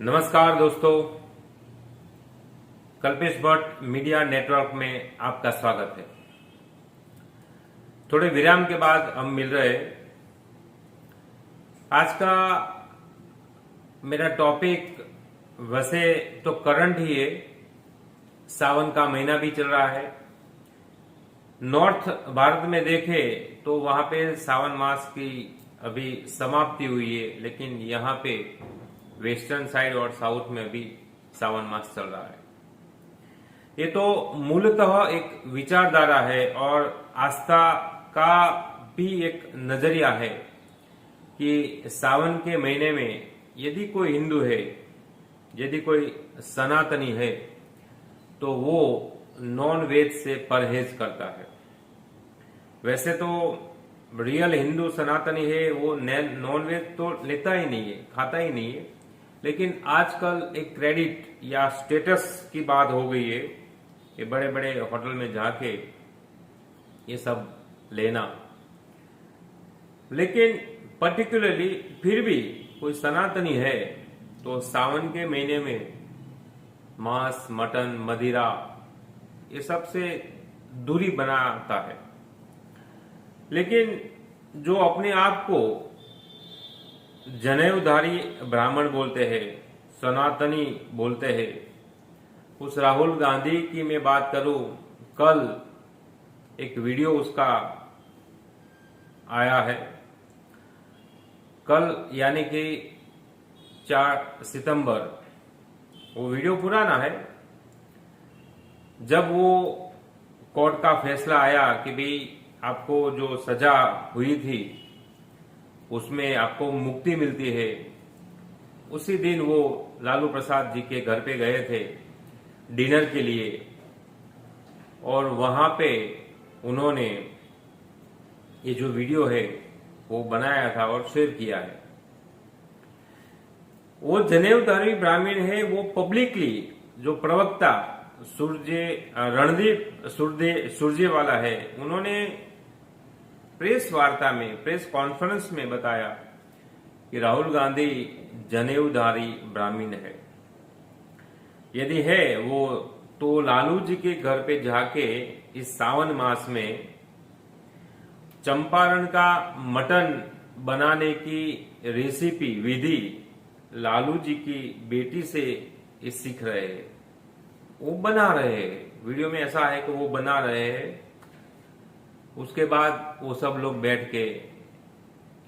नमस्कार दोस्तों, Kalpesh Bhatt media network में आपका स्वागत है। थोड़े विराम के बाद हम मिल रहे हैं। आज का मेरा टॉपिक वैसे तो करंट ही है। सावन का महीना भी चल रहा है। नॉर्थ भारत में देखें तो वहां पे सावन मास की अभी समाप्ति हुई है, लेकिन यहाँ पे वेस्टर्न साइड और साउथ में भी सावन मास चल रहा है। ये तो मूलतः एक विचारधारा है और आस्था का भी एक नजरिया है कि सावन के महीने में यदि कोई हिंदू है, यदि कोई सनातनी है, तो वो नॉन वेज से परहेज करता है। वैसे तो रियल हिंदू सनातनी है वो नॉन वेज तो लेता ही नहीं है, खाता ही नहीं है, लेकिन आजकल एक क्रेडिट या स्टेटस की बात हो गई है। ये बड़े बड़े होटल में जाके ये सब लेना, लेकिन पर्टिकुलरली फिर भी कोई सनातनी है तो सावन के महीने में मांस, मटन, मदिरा ये सब से दूरी बनाता है। लेकिन जो अपने आप को जनेऊधारी ब्राह्मण बोलते हैं, सनातनी बोलते हैं, उस राहुल गांधी की मैं बात करूं, कल एक वीडियो उसका आया है। कल यानी कि 4 सितंबर, वो वीडियो पुराना है। जब वो कोर्ट का फैसला आया कि भाई आपको जो सजा हुई थी उसमें आपको मुक्ति मिलती है, उसी दिन वो लालू प्रसाद जी के घर पे गए थे डिनर के लिए, और वहां पे उन्होंने ये जो वीडियो है वो बनाया था और शेयर किया है। वो जनेऊधारी ब्राह्मण है। वो पब्लिकली जो प्रवक्ता रणदीप सुरजेवाला है, उन्होंने प्रेस वार्ता में, प्रेस कॉन्फ्रेंस में बताया कि राहुल गांधी जनेऊधारी ब्राह्मण है। यदि है वो, तो लालू जी के घर पे जाके इस सावन मास में चंपारण का मटन बनाने की रेसिपी विधि लालू जी की बेटी से ये सीख रहे हैं, वो बना रहे हैं। वीडियो में ऐसा है कि वो बना रहे हैं, उसके बाद वो सब लोग बैठ के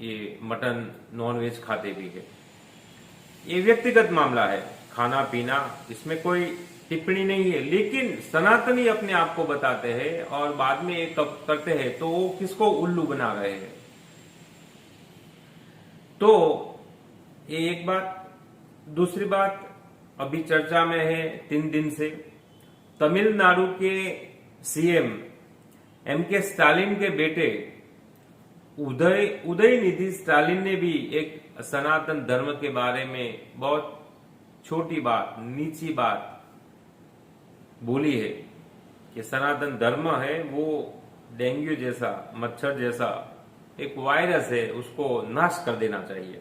ये मटन नॉन वेज खाते भी है। ये व्यक्तिगत मामला है, खाना पीना, इसमें कोई टिप्पणी नहीं है। लेकिन सनातनी अपने आप को बताते हैं और बाद में ये करते हैं, तो वो किसको उल्लू बना रहे हैं। तो ये एक बात। दूसरी बात अभी चर्चा में है 3 दिन से, तमिलनाडु के सीएम एमके स्टालिन के बेटे उदयनिधि स्टालिन ने भी एक सनातन धर्म के बारे में बहुत छोटी बात, नीची बात बोली है कि सनातन धर्म है वो डेंगू जैसा, मच्छर जैसा एक वायरस है, उसको नाश कर देना चाहिए।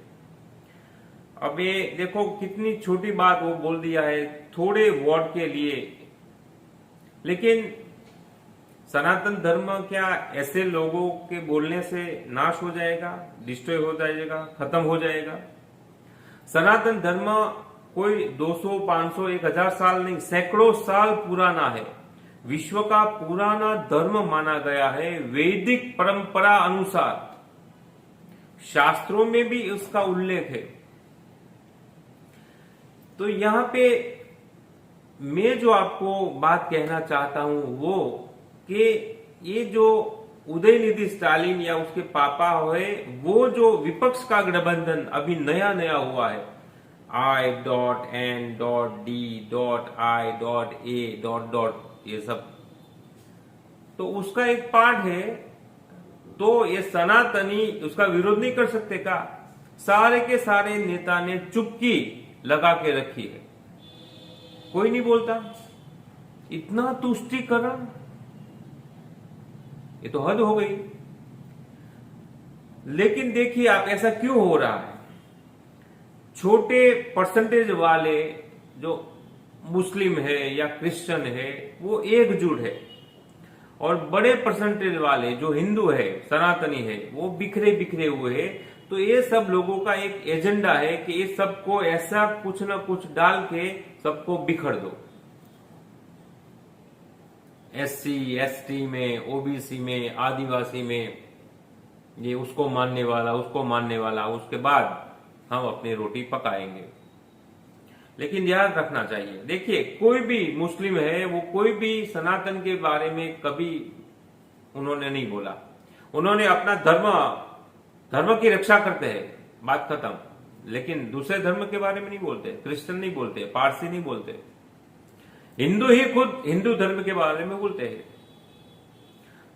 अब ये देखो कितनी छोटी बात वो बोल दिया है थोड़े वोट के लिए। लेकिन सनातन धर्म क्या ऐसे लोगों के बोलने से नाश हो जाएगा, डिस्ट्रॉय हो जाएगा, खत्म हो जाएगा? सनातन धर्म कोई 200, 500, 1000 साल नहीं, सैकड़ों साल पुराना है। विश्व का पुराना धर्म माना गया है वैदिक परंपरा अनुसार। शास्त्रों में भी उसका उल्लेख है। तो यहां पे मैं जो आपको बात कहना चाहता हूं वो कि ये जो उदयनिधि स्टालिन या उसके पापा है, वो जो विपक्ष का गठबंधन अभी नया नया हुआ है, I.N.D.I.A. ये सब, तो उसका एक पार्ट है। तो ये सनातनी उसका विरोध नहीं कर सकते का? सारे के सारे नेता ने चुप्पी लगा के रखी है, कोई नहीं बोलता। इतना तुष्टीकरण, ये तो हद हो गई। लेकिन देखिए आप, ऐसा क्यों हो रहा है? छोटे परसेंटेज वाले जो मुस्लिम है या क्रिश्चियन है वो एकजुट है, और बड़े परसेंटेज वाले जो हिंदू है, सनातनी है, वो बिखरे बिखरे हुए है। तो ये सब लोगों का एक एजेंडा है कि ये सबको ऐसा कुछ ना कुछ डाल के सबको बिखर दो। SC ST में, OBC में, आदिवासी में, ये उसको मानने वाला, उसको मानने वाला, उसके बाद हम अपनी रोटी पकाएंगे। लेकिन ध्यान रखना चाहिए, देखिए कोई भी मुस्लिम है, वो कोई भी सनातन के बारे में कभी उन्होंने नहीं बोला। उन्होंने अपना धर्म की रक्षा करते हैं, बात खत्म। लेकिन दूसरे धर्म के बारे में नहीं बोलते, क्रिश्चियन नहीं बोलते, पारसी नहीं बोलते। हिंदू ही खुद हिंदू धर्म के बारे में बोलते हैं।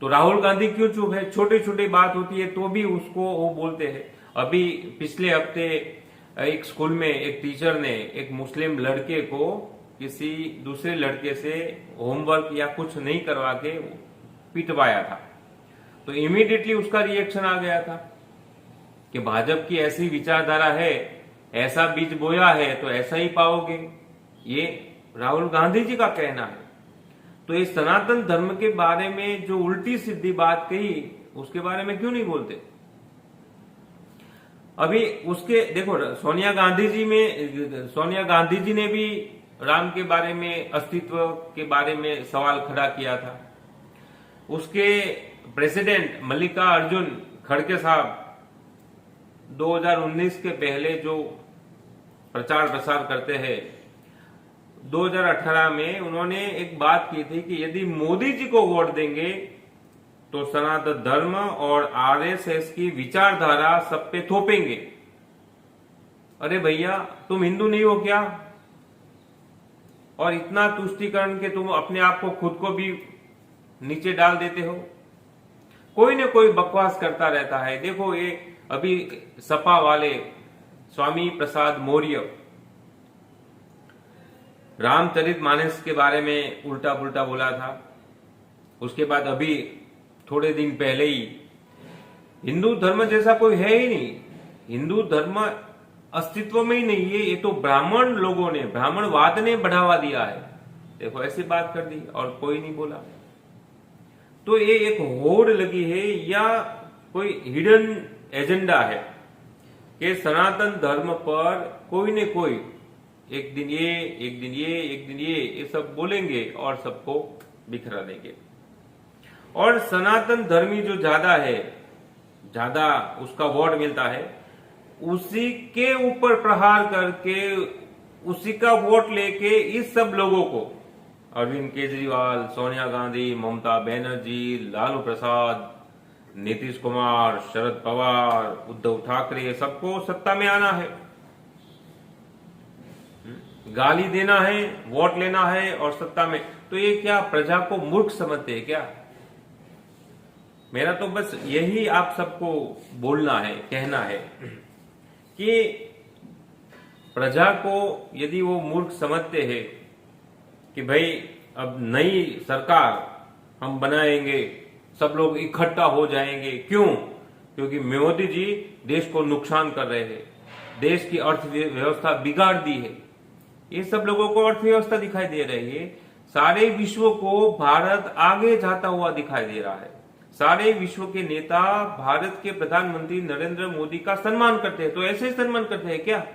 तो राहुल गांधी क्यों चुप है? छोटी छोटी बात होती है तो भी उसको वो बोलते हैं। अभी पिछले हफ्ते एक स्कूल में एक टीचर ने एक मुस्लिम लड़के को किसी दूसरे लड़के से होमवर्क या कुछ नहीं करवा के पिटवाया था। तो इमीडिएटली उसका रिएक्शन आ गया था कि भाजपा की ऐसी विचारधारा है, ऐसा बीज बोया है तो ऐसा ही पाओगे। ये राहुल गांधी जी का कहना है। तो इस सनातन धर्म के बारे में जो उल्टी सीधी बात कही, उसके बारे में क्यों नहीं बोलते? अभी उसके देखो, सोनिया गांधी जी ने भी राम के बारे में, अस्तित्व के बारे में सवाल खड़ा किया था। उसके प्रेसिडेंट मल्लिकार्जुन खड़गे साहब 2019 के पहले जो प्रचार प्रसार करते हैं, 2018 में उन्होंने एक बात की थी कि यदि मोदी जी को वोट देंगे तो सनातन धर्म और RSS की विचारधारा सब पे थोपेंगे। अरे भैया, तुम हिंदू नहीं हो क्या? और इतना तुष्टीकरण के तुम अपने आप को, खुद को भी नीचे डाल देते हो। कोई न कोई बकवास करता रहता है। देखो, ये अभी सपा वाले स्वामी प्रसाद मौर्य रामचरितमानस के बारे में उल्टा पुल्टा बोला था। उसके बाद अभी थोड़े दिन पहले ही हिंदू धर्म जैसा कोई है ही नहीं, हिंदू धर्म अस्तित्व में ही नहीं है, ये तो ब्राह्मण लोगों ने, ब्राह्मणवाद ने बढ़ावा दिया है। देखो, ऐसी बात कर दी और कोई नहीं बोला। तो ये एक होड़ लगी है या कोई हिडन एजेंडा है कि सनातन धर्म पर कोई न कोई एक दिन ये, एक दिन ये, एक दिन ये सब बोलेंगे और सबको बिखरा देंगे। और सनातन धर्मी जो ज्यादा है, ज्यादा उसका वोट मिलता है, उसी के ऊपर प्रहार करके उसी का वोट लेके इस सब लोगों को, अरविंद केजरीवाल, सोनिया गांधी, ममता बनर्जी, लालू प्रसाद, नीतीश कुमार, शरद पवार, उद्धव ठाकरे, सबको सत्ता में आना है, गाली देना है, वोट लेना है और सत्ता में। तो ये क्या प्रजा को मूर्ख समझते हैं क्या? मेरा तो बस यही आप सबको बोलना है, कहना है कि प्रजा को यदि वो मूर्ख समझते हैं कि भाई अब नई सरकार हम बनाएंगे, सब लोग इकट्ठा हो जाएंगे, क्यों? क्योंकि मोदी जी देश को नुकसान कर रहे हैं, देश की अर्थव्यवस्था बिगाड़ दी है। ये सब लोगों को अर्थव्यवस्था दिखाई दे रही है। सारे विश्व को भारत आगे जाता हुआ दिखाई दे रहा है। सारे विश्व के नेता भारत के प्रधानमंत्री नरेंद्र मोदी का सम्मान करते हैं। तो ऐसे ही सम्मान करते हैं क्या?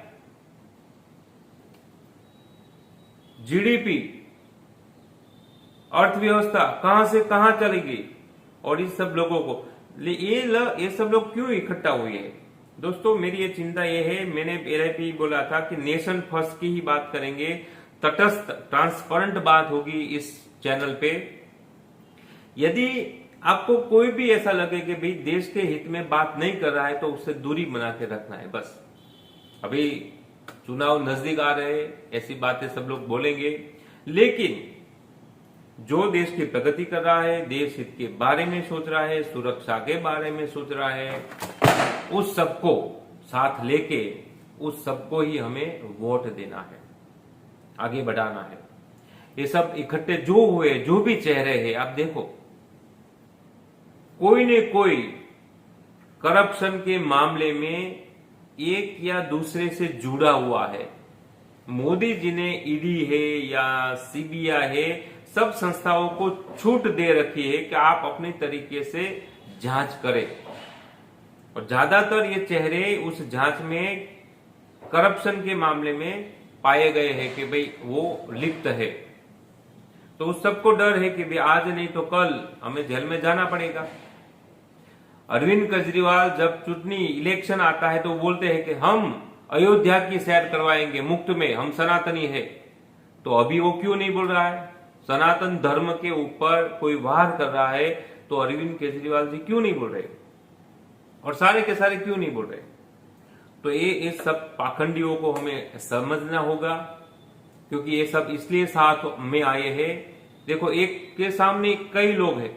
GDP, अर्थव्यवस्था कहां से कहां चलेगी? और इस सब लोगों को ये सब लोग क्यों इकट्ठा हुए हैं? दोस्तों, मेरी ये चिंता ये है, मैंने पहले भी बोला था कि नेशन फर्स्ट की ही बात करेंगे, तटस्थ ट्रांसपेरेंट बात होगी इस चैनल पे। यदि आपको कोई भी ऐसा लगे कि भाई देश के हित में बात नहीं कर रहा है तो उससे दूरी बना के रखना है बस। अभी चुनाव नजदीक आ रहे हैं, ऐसी बातें सब लोग बोलेंगे, लेकिन जो देश की प्रगति कर रहा है, देश हित के बारे में सोच रहा है, सुरक्षा के बारे में सोच रहा है, उस सबको साथ लेके उस सबको ही हमें वोट देना है, आगे बढ़ाना है। ये सब इकट्ठे जो हुए, जो भी चेहरे हैं, आप देखो कोई न कोई करप्शन के मामले में एक या दूसरे से जुड़ा हुआ है। मोदी जी ने ईडी है या सीबीआई है, सब संस्थाओं को छूट दे रखी है कि आप अपने तरीके से जांच करें, और ज्यादातर ये चेहरे उस जांच में करप्शन के मामले में पाए गए हैं कि भाई वो लिप्त है। तो उस सबको डर है कि भाई आज नहीं तो कल हमें जेल में जाना पड़ेगा। अरविंद केजरीवाल जब चुनावी इलेक्शन आता है तो बोलते हैं कि हम अयोध्या की सैर करवाएंगे मुफ्त में, हम सनातनी है। तो अभी वो क्यों नहीं बोल रहा है? सनातन धर्म के ऊपर कोई वार कर रहा है तो अरविंद केजरीवाल जी क्यों नहीं बोल रहे, और सारे के सारे क्यों नहीं बोल रहे? तो ये इस सब पाखंडियों को हमें समझना होगा, क्योंकि ये सब इसलिए साथ में आए हैं। देखो, एक के सामने कई लोग हैं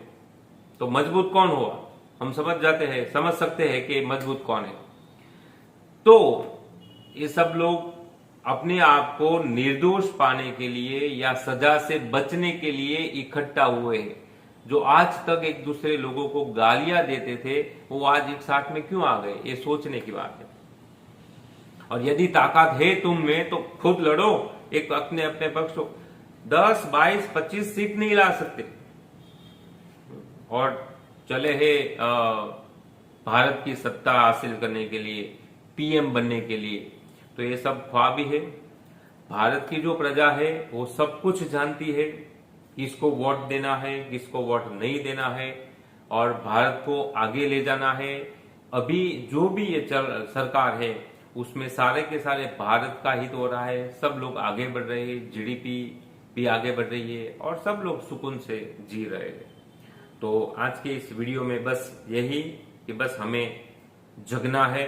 तो मजबूत कौन हुआ? हम समझ सकते हैं कि मजबूत कौन है। तो ये सब लोग अपने आप को निर्दोष पाने के लिए या सजा से बचने के लिए इकट्ठा हुए हैं। जो आज तक एक दूसरे लोगों को गालियां देते थे, वो आज एक साथ में क्यों आ गए? ये सोचने की बात है। और यदि ताकत है तुम में तो खुद लड़ो, एक अपने अपने पक्ष को 10, 22, 25 सीट नहीं ला सकते, और चले है भारत की सत्ता हासिल करने के लिए, पीएम बनने के लिए। तो ये सब ख्वाब ही है। भारत की जो प्रजा है वो सब कुछ जानती है, किसको वोट देना है, किसको वोट नहीं देना है, और भारत को आगे ले जाना है। अभी जो भी ये सरकार है उसमें सारे के सारे भारत का हित हो रहा है। सब लोग आगे बढ़ रहे हैं, जीडीपी भी आगे बढ़ रही है, और सब लोग सुकून से जी रहे हैं। तो आज के इस वीडियो में बस यही कि बस हमें जगना है,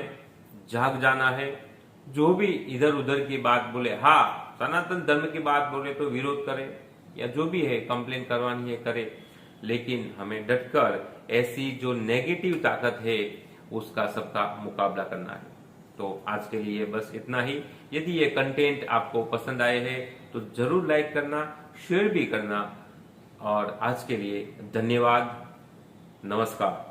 जाग जाना है। जो भी इधर उधर की बात बोले, हाँ सनातन धर्म की बात बोले तो विरोध करे, या जो भी है कंप्लेन करवानी है करे, लेकिन हमें डटकर ऐसी जो नेगेटिव ताकत है उसका सबका मुकाबला करना है। तो आज के लिए बस इतना ही। यदि ये कंटेंट आपको पसंद आए हैं तो जरूर लाइक करना, शेयर भी करना, और आज के लिए धन्यवाद, नमस्कार।